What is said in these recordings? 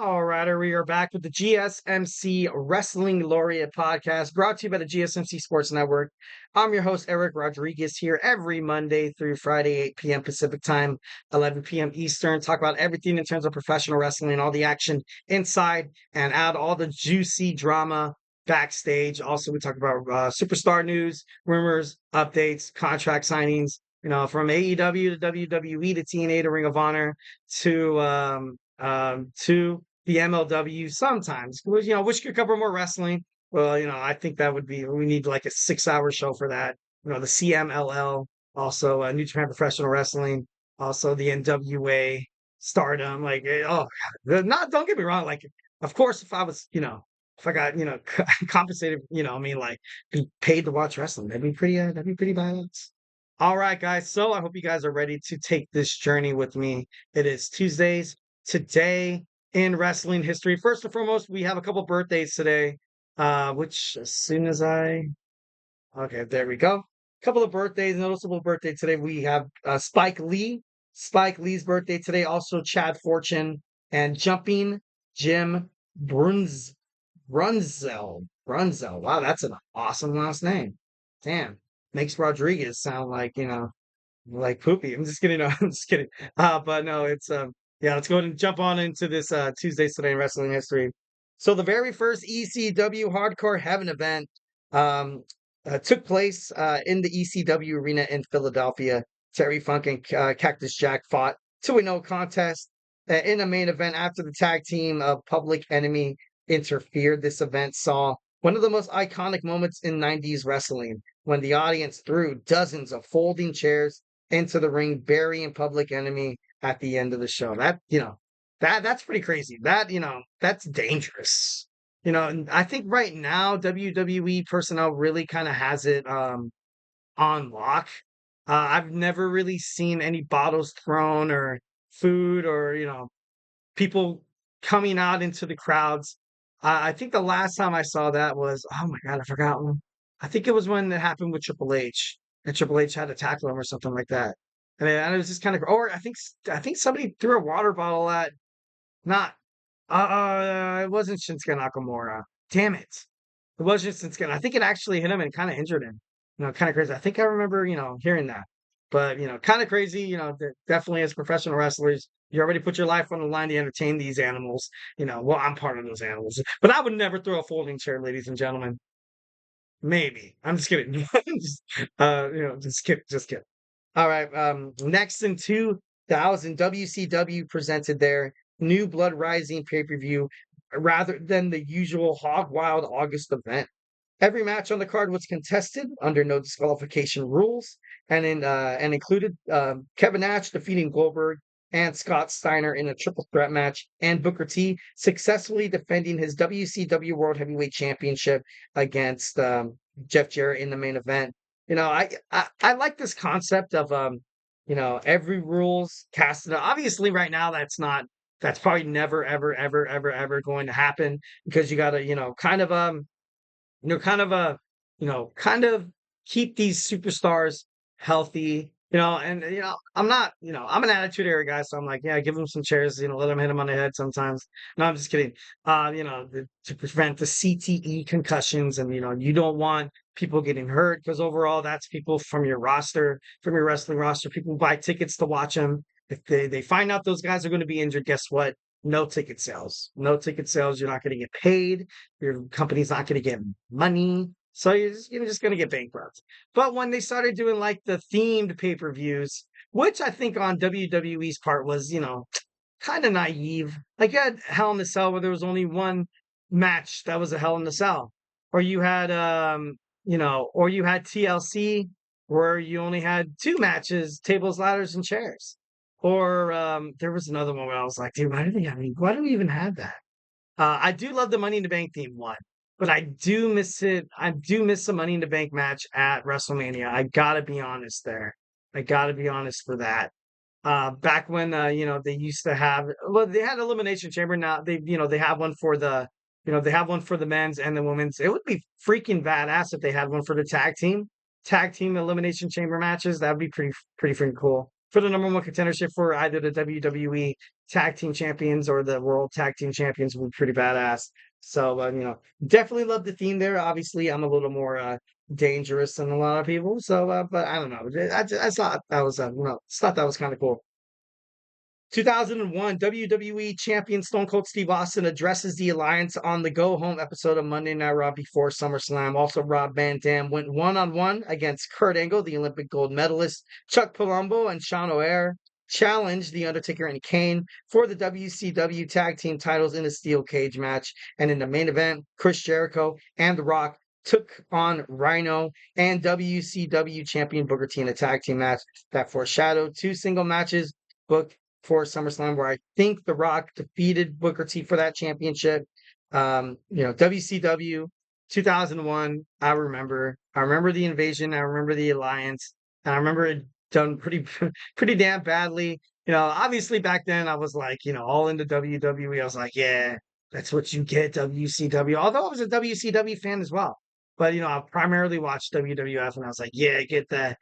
All right, we are back with the GSMC Wrestling Laureate podcast brought to you by the GSMC Sports Network. I'm your host, Eric Rodriguez, here every Monday through Friday, 8 p.m. Pacific time, 11 p.m. Eastern. Talk about everything in terms of professional wrestling and all the action inside and out, all the juicy drama backstage. Also, we talk about superstar news, rumors, updates, contract signings, from AEW to WWE to TNA to Ring of Honor to the MLW sometimes, which could cover more wrestling. Well, I think we need like a 6 hour show for that. The CMLL, also New Japan Professional Wrestling, also the NWA Stardom. Not, don't get me wrong. Like, of course, if I got, compensated, paid to watch wrestling, that'd be pretty badass. All right, guys. So I hope you guys are ready to take this journey with me. It is Tuesdays today in wrestling history. First and foremost, we have a couple birthdays today, which as soon as okay, there we go. Couple of birthdays, noticeable birthday today. We have Spike Lee. Spike Lee's birthday today. Also Chad Fortune and Jumping Jim Brunzel. Wow, that's an awesome last name. Damn. Makes Rodriguez sound like poopy. I'm just kidding. No, I'm just kidding. But no, it's yeah, let's go ahead and jump on into this Tuesdays Today in Wrestling History. So the very first ECW Hardcore Heaven event took place in the ECW arena in Philadelphia. Terry Funk and Cactus Jack fought to a no contest in a main event after the tag team of Public Enemy interfered. This event saw one of the most iconic moments in 90s wrestling when the audience threw dozens of folding chairs into the ring, burying Public Enemy at the end of the show. That's pretty crazy. That's dangerous. And I think right now WWE personnel really kind of has it on lock. I've never really seen any bottles thrown or food or people coming out into the crowds. I think the last time I saw that was, oh my God, I forgot one. I think it was when it happened with Triple H, and Triple H had to tackle him or something like that. And it was just kind of, or I think somebody threw a water bottle at not, it wasn't Shinsuke Nakamura. Damn it, it wasn't Shinsuke. I think it actually hit him and kind of injured him. Kind of crazy. I think I remember, hearing that. But kind of crazy. Definitely as professional wrestlers, you already put your life on the line to entertain these animals. Well, I'm part of those animals, but I would never throw a folding chair, ladies and gentlemen. Maybe. I'm just kidding. Just kidding. Just kidding. All right. Next in 2000, WCW presented their New Blood Rising pay-per-view rather than the usual Hog Wild August event. Every match on the card was contested under no disqualification rules, and included Kevin Nash defeating Goldberg and Scott Steiner in a triple threat match, and Booker T successfully defending his WCW World Heavyweight Championship against Jeff Jarrett in the main event. I like this concept of every rules casted. Obviously, right now that's probably never ever ever ever ever going to happen because you got to kind of kind of keep these superstars healthy, and I'm not, I'm an attitude era guy, so I'm like, yeah, give them some chairs, let them hit them on the head sometimes. No, I'm just kidding. To prevent the CTE concussions, and you don't want people getting hurt because overall, that's people from your roster, from your wrestling roster. People buy tickets to watch them. If they find out those guys are going to be injured, guess what? No ticket sales. No ticket sales. You're not going to get paid. Your company's not going to get money. So you're just going to get bankrupt. But when they started doing like the themed pay-per-views, which I think on WWE's part was, kind of naive. Like you had Hell in a Cell where there was only one match that was a Hell in a Cell. Or you had or you had TLC where you only had two matches, tables, ladders, and chairs. Or there was another one where I was like, dude, why do we even have that? I do love the Money in the Bank theme one, but I do miss it. I do miss the Money in the Bank match at WrestleMania. I gotta be honest there. I gotta be honest for that. Back when they used to have, well, they had Elimination Chamber. Now they have one for they have one for the men's and the women's. It would be freaking badass if they had one for the tag team Elimination Chamber matches. That would be pretty freaking cool. for the number one contendership for either the WWE Tag Team Champions or the World Tag Team Champions would be pretty badass. So, definitely love the theme there. Obviously, I'm a little more dangerous than a lot of people. So, but I don't know. I thought that was, just thought that was kind of cool. 2001 WWE Champion Stone Cold Steve Austin addresses the Alliance on the Go Home episode of Monday Night Raw before SummerSlam. Also, Rob Van Dam went one-on-one against Kurt Angle, the Olympic gold medalist. Chuck Palumbo and Sean O'Haire challenged The Undertaker and Kane for the WCW Tag Team titles in a steel cage match. And in the main event, Chris Jericho and The Rock took on Rhino and WCW champion Booker T in a tag team match that foreshadowed two single matches booked for SummerSlam, where I think The Rock defeated Booker T for that championship. WCW 2001. I remember the invasion. I remember the alliance, and I remember it done pretty damn badly. Obviously back then I was like, all into WWE. I was like, yeah, that's what you get, WCW. Although I was a WCW fan as well, but I primarily watched WWF, and I was like, yeah, get that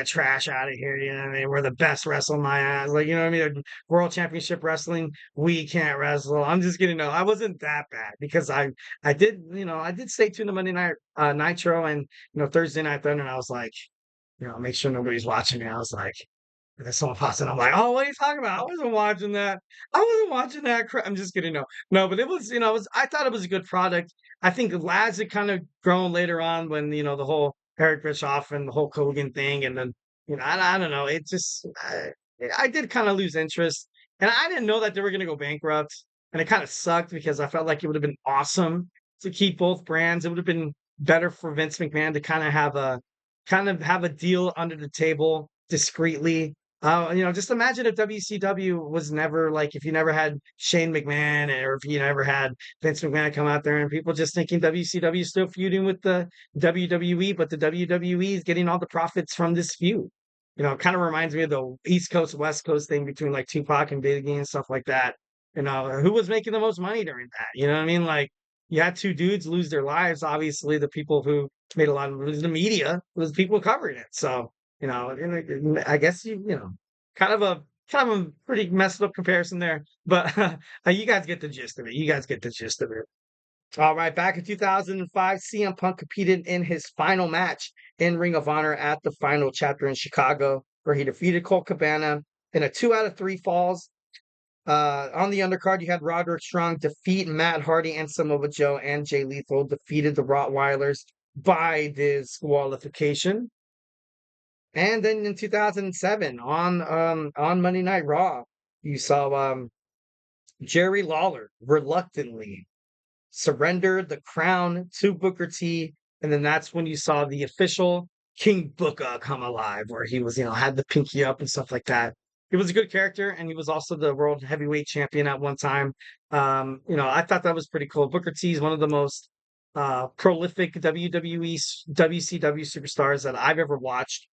trash out of here. You know what I mean? We're the best wrestle my ass. Like, you know what I mean? World Championship Wrestling, we can't wrestle. I'm just kidding. No, I wasn't that bad because I did, I did stay tuned to Monday Night Nitro and, Thursday Night Thunder. And I was like, make sure nobody's watching me. I was like, there's someone pops in. I'm like, oh, what are you talking about? I wasn't watching that. I wasn't watching that crap. I'm just kidding. No, but it was, I thought it was a good product. I think as it kind of grown later on when, the whole Eric Bischoff and the whole Hogan thing. And then, I don't know. It just, I did kind of lose interest. And I didn't know that they were going to go bankrupt. And it kind of sucked because I felt like it would have been awesome to keep both brands. It would have been better for Vince McMahon to kind of have a deal under the table discreetly. Just imagine if WCW was never like if you never had Shane McMahon or if you never had Vince McMahon come out there and people just thinking WCW is still feuding with the WWE, but the WWE is getting all the profits from this feud. It kind of reminds me of the East Coast West Coast thing between like Tupac and Biggie and stuff like that. Who was making the most money during that? You know what I mean? Like you had two dudes lose their lives. Obviously, the people who made a lot of it was the media, it was people covering it. So I guess kind of a pretty messed up comparison there, but you guys get the gist of it. You guys get the gist of it. All right, back in 2005, CM Punk competed in his final match in Ring of Honor at the Final Chapter in Chicago, where he defeated Colt Cabana in a 2 out of 3 falls. On the undercard, you had Roderick Strong defeat Matt Hardy and Samoa Joe, and Jay Lethal defeated the Rottweilers by disqualification. And then in 2007, on Monday Night Raw, you saw Jerry Lawler reluctantly surrender the crown to Booker T, and then that's when you saw the official King Booker come alive, where he was, had the pinky up and stuff like that. He was a good character, and he was also the world heavyweight champion at one time. I thought that was pretty cool. Booker T is one of the most prolific WWE WCW superstars that I've ever watched.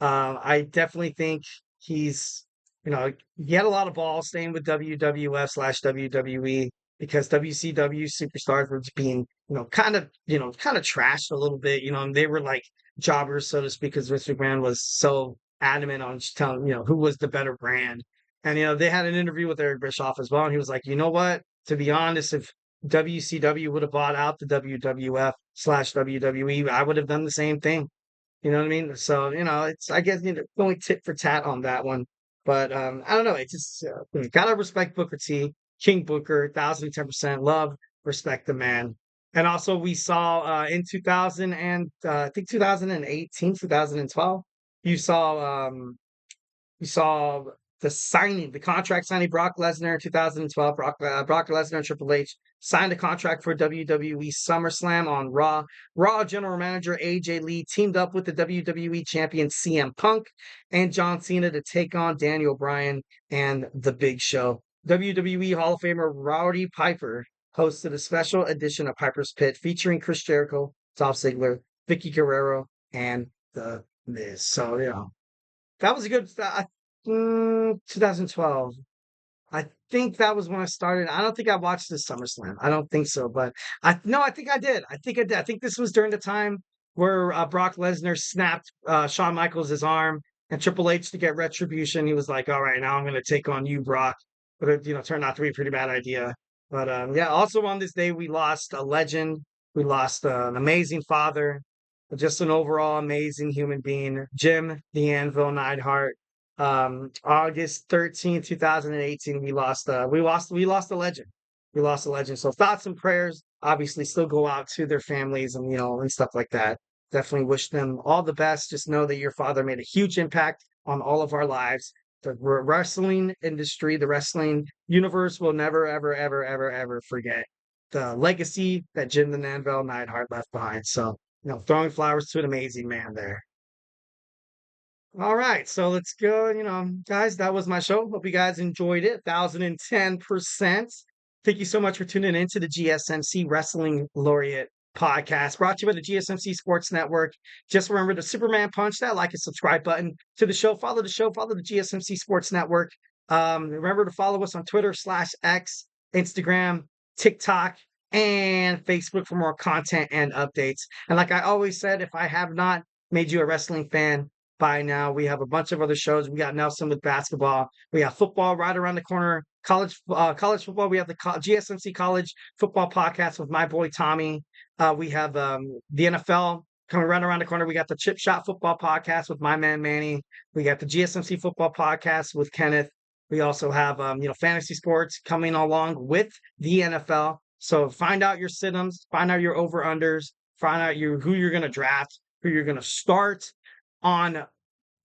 I definitely think he's, he had a lot of balls staying with WWF/WWE because WCW superstars were just being, kind of trashed a little bit, and they were like jobbers, so to speak, because Vince McMahon was so adamant on just telling, who was the better brand. And, they had an interview with Eric Bischoff as well. And he was like, you know what? To be honest, if WCW would have bought out the WWF/WWE, I would have done the same thing. You know what I mean? So, it's, I guess, going tit for tat on that one. But I don't know. It's just, gotta respect Booker T, King Booker, 1010% love, respect the man. And also, we saw in 2000 and I think 2018, 2012, you saw the contract signing Brock Lesnar in 2012. Brock Lesnar and Triple H signed a contract for WWE SummerSlam on Raw. Raw general manager AJ Lee teamed up with the WWE champion CM Punk and John Cena to take on Daniel Bryan and The Big Show. WWE Hall of Famer Rowdy Piper hosted a special edition of Piper's Pit featuring Chris Jericho, Dolph Ziggler, Vicky Guerrero, and The Miz. So, that was a good 2012. I think that was when I started. I don't think I watched this SummerSlam. I don't think so, but I think I did. I think I did. I think this was during the time where Brock Lesnar snapped Shawn Michaels' arm, and Triple H to get retribution. He was like, "All right, now I'm going to take on you, Brock." But it, turned out to be a pretty bad idea. But yeah, also on this day we lost a legend. We lost an amazing father, just an overall amazing human being, Jim the Anvil Neidhart. August 13th, 2018, we lost a legend. We lost a legend. So thoughts and prayers obviously still go out to their families and and stuff like that. Definitely wish them all the best. Just know that your father made a huge impact on all of our lives. The wrestling industry, the wrestling universe will never, ever, ever, ever, ever forget the legacy that Jim the Anvil Neidhart left behind. So, throwing flowers to an amazing man there. All right, so let's go. Guys, that was my show. Hope you guys enjoyed it. 1010%. Thank you so much for tuning in to the GSMC Wrestling Laureate podcast brought to you by the GSMC Sports Network. Just remember to Superman punch that like and subscribe button to the show. Follow the show, follow the GSMC Sports Network. Remember to follow us on Twitter/X, Instagram, TikTok, and Facebook for more content and updates. And like I always said, if I have not made you a wrestling fan by now, we have a bunch of other shows. We got Nelson with basketball. We have football right around the corner. College football. We have the GSMC College Football Podcast with my boy Tommy. We have the NFL coming right around the corner. We got the Chip Shot Football Podcast with my man Manny. We got the GSMC Football Podcast with Kenneth. We also have fantasy sports coming along with the NFL. So find out your sit-ums, find out your over-unders, find out who you're going to draft, who you're going to start on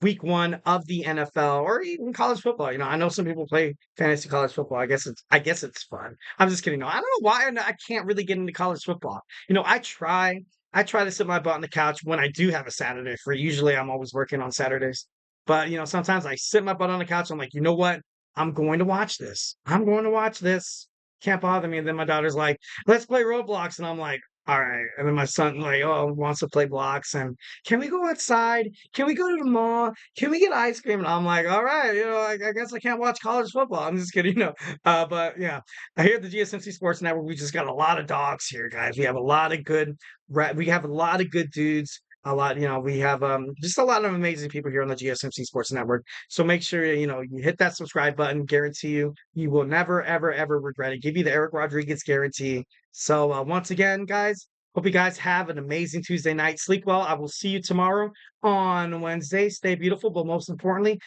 week 1 of the NFL or even college football. I know some people play fantasy college football. I guess it's fun. I'm just kidding. No, I don't know why I can't really get into college football. I try to sit my butt on the couch when I do have a Saturday free. Usually I'm always working on Saturdays. But sometimes I sit my butt on the couch. I'm like, you know what? I'm going to watch this. I'm going to watch this. Can't bother me. And then my daughter's like, let's play Roblox. And I'm like, all right. And then my son wants to play blocks and can we go outside? Can we go to the mall? Can we get ice cream? And I'm like, all right, I guess I can't watch college football. I'm just kidding. But yeah, I hear the GSMC Sports Network. We just got a lot of dogs here, guys. We have a lot of good dudes. A lot, we have just a lot of amazing people here on the GSMC Sports Network. So make sure you hit that subscribe button. Guarantee you will never ever ever regret it. Give you the Eric Rodriguez guarantee. So once again, guys, hope you guys have an amazing Tuesday night. Sleep well. I will see you tomorrow on Wednesday. Stay beautiful, but most importantly,